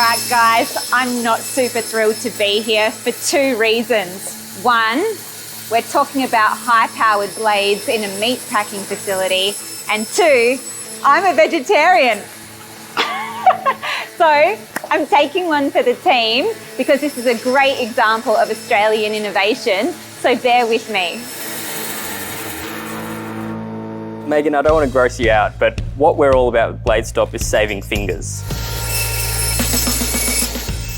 right, guys, I'm not super thrilled to be here for two reasons. One, we're talking about high-powered blades in a meat packing facility. And two, I'm a vegetarian. So I'm taking one for the team because this is a great example of Australian innovation. So bear with me. Megan, I don't want to gross you out, but what we're all about with BladeStop is saving fingers.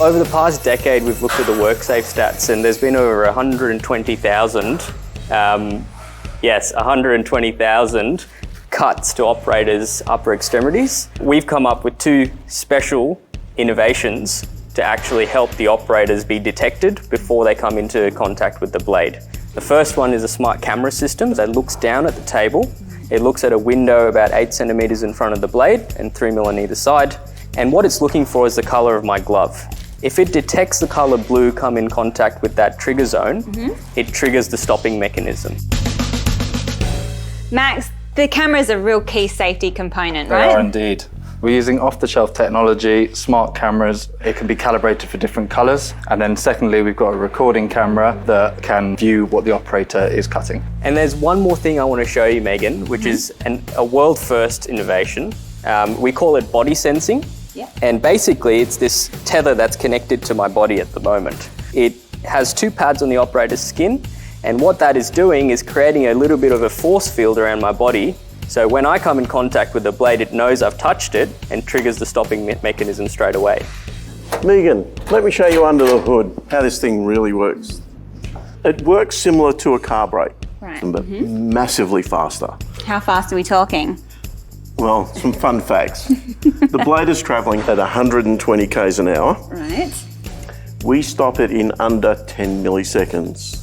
Over the past decade, we've looked at the WorkSafe stats, and there's been over 120,000, 120,000 cuts to operators' upper extremities. We've come up with two special innovations to actually help the operators be detected before they come into contact with the blade. The first one is a smart camera system that looks down at the table. It looks at a window about 8 centimeters in front of the blade and 3 mil on either side. And what it's looking for is the color of my glove. If it detects the color blue come in contact with that trigger zone, it triggers the stopping mechanism. Max, the camera is a real key safety component, right? They are indeed. We're using off-the-shelf technology, smart cameras. It can be calibrated for different colors. And then secondly, we've got a recording camera that can view what the operator is cutting. And there's one more thing I want to show you, Megan, which is a world-first innovation. We call it body sensing. Yeah. And basically, it's this tether that's connected to my body at the moment. It has two pads on the operator's skin. And what that is doing is creating a little bit of a force field around my body. So when I come in contact with the blade, it knows I've touched it and triggers the stopping mechanism straight away. Megan, let me show you under the hood how this thing really works. It works similar to a car brake, but massively faster. How fast are we talking? Well, some fun facts. The blade is traveling at 120 k's an hour. Right. We stop it in under 10 milliseconds.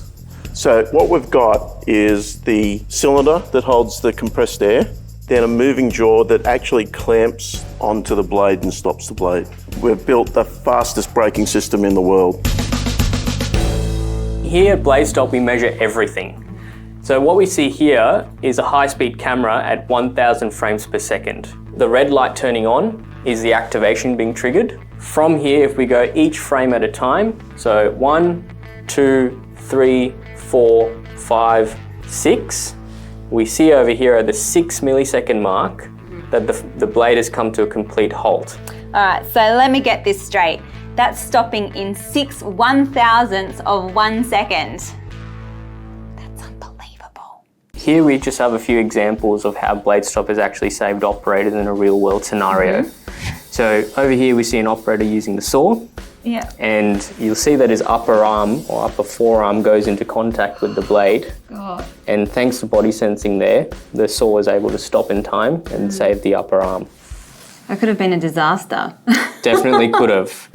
So what we've got is the cylinder that holds the compressed air, then a moving jaw that actually clamps onto the blade and stops the blade. We've built the fastest braking system in the world. Here at BladeStop, we measure everything. So what we see here is a high-speed camera at 1,000 frames per second. The red light turning on is the activation being triggered. From here, if we go each frame at a time, so 1, 2, 3, 4, 5, 6. We see over here at the 6 millisecond mark that the blade has come to a complete halt. All right, so let me get this straight. That's stopping in 6 1,000ths of 1 second. That's unbelievable. Here we just have a few examples of how BladeStop has actually saved operators in a real world scenario. So over here we see an operator using the saw. Yeah. And you'll see that his upper arm or upper forearm goes into contact with the blade. God. And thanks to body sensing there, the saw was able to stop in time and save the upper arm. That could have been a disaster. Definitely could have.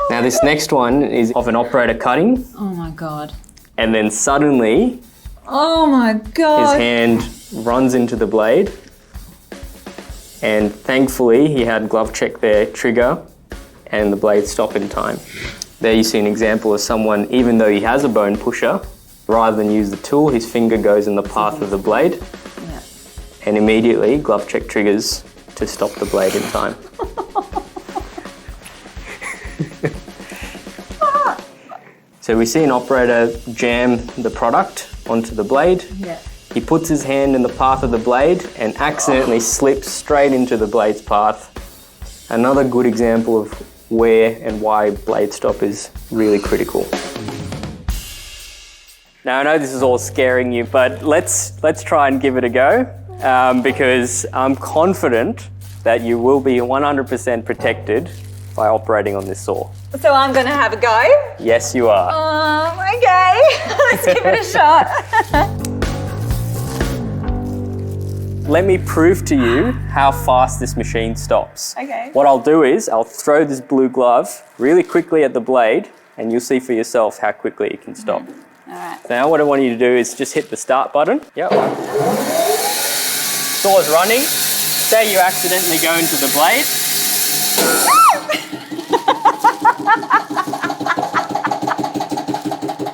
Now this next one is of an operator cutting. Oh my God. And then suddenly, oh my God. his hand runs into the blade. And thankfully he had glove check there, trigger, and the blade stop in time. There you see an example of someone, even though he has a bone pusher, rather than use the tool, his finger goes in the path of the blade. Yeah. And immediately glove check triggers to stop the blade in time. So we see an operator jam the product onto the blade. Yeah. He puts his hand in the path of the blade and accidentally slips straight into the blade's path. Another good example of where and why BladeStop is really critical. Now I know this is all scaring you, but let's try and give it a go because I'm confident that you will be 100% protected by operating on this saw. So I'm gonna have a go? Yes, you are. Okay, let's give it a shot. Let me prove to you how fast this machine stops. Okay. What I'll do is I'll throw this blue glove really quickly at the blade and you'll see for yourself how quickly it can stop. All right. So now what I want you to do is just hit the start button. Yep. Saw's running. Say you accidentally go into the blade.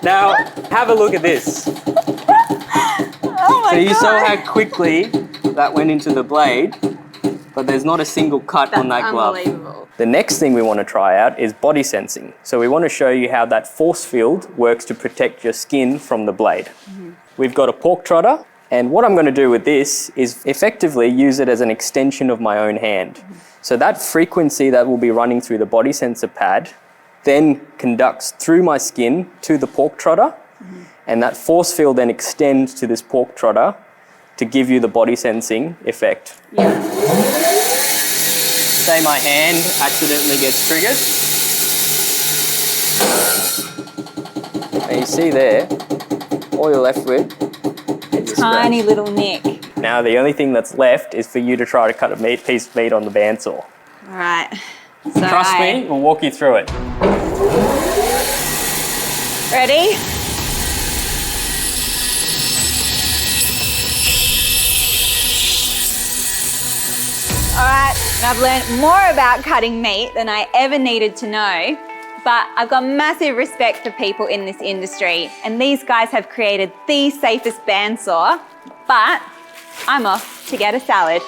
Now, have a look at this. Oh my So you God. saw how quickly that went into the blade. but there's not a single cut on that glove. Unbelievable. The next thing we want to try out is body sensing. So we want to show you how that force field works to protect your skin from the blade. We've got a pork trotter, and what I'm going to do with this is effectively use it as an extension of my own hand. So that frequency that will be running through the body sensor pad then conducts through my skin to the pork trotter, and that force field then extends to this pork trotter to give you the body sensing effect. Yeah. Say my hand accidentally gets triggered. And you see there, all you're left with is a Tiny scratch. little nick. Now the only thing that's left is for you to try to cut a piece of meat on the bandsaw. All right. So Trust me, we'll walk you through it. Ready? All right, and I've learned more about cutting meat than I ever needed to know, but I've got massive respect for people in this industry, and these guys have created the safest bandsaw, but I'm off to get a salad.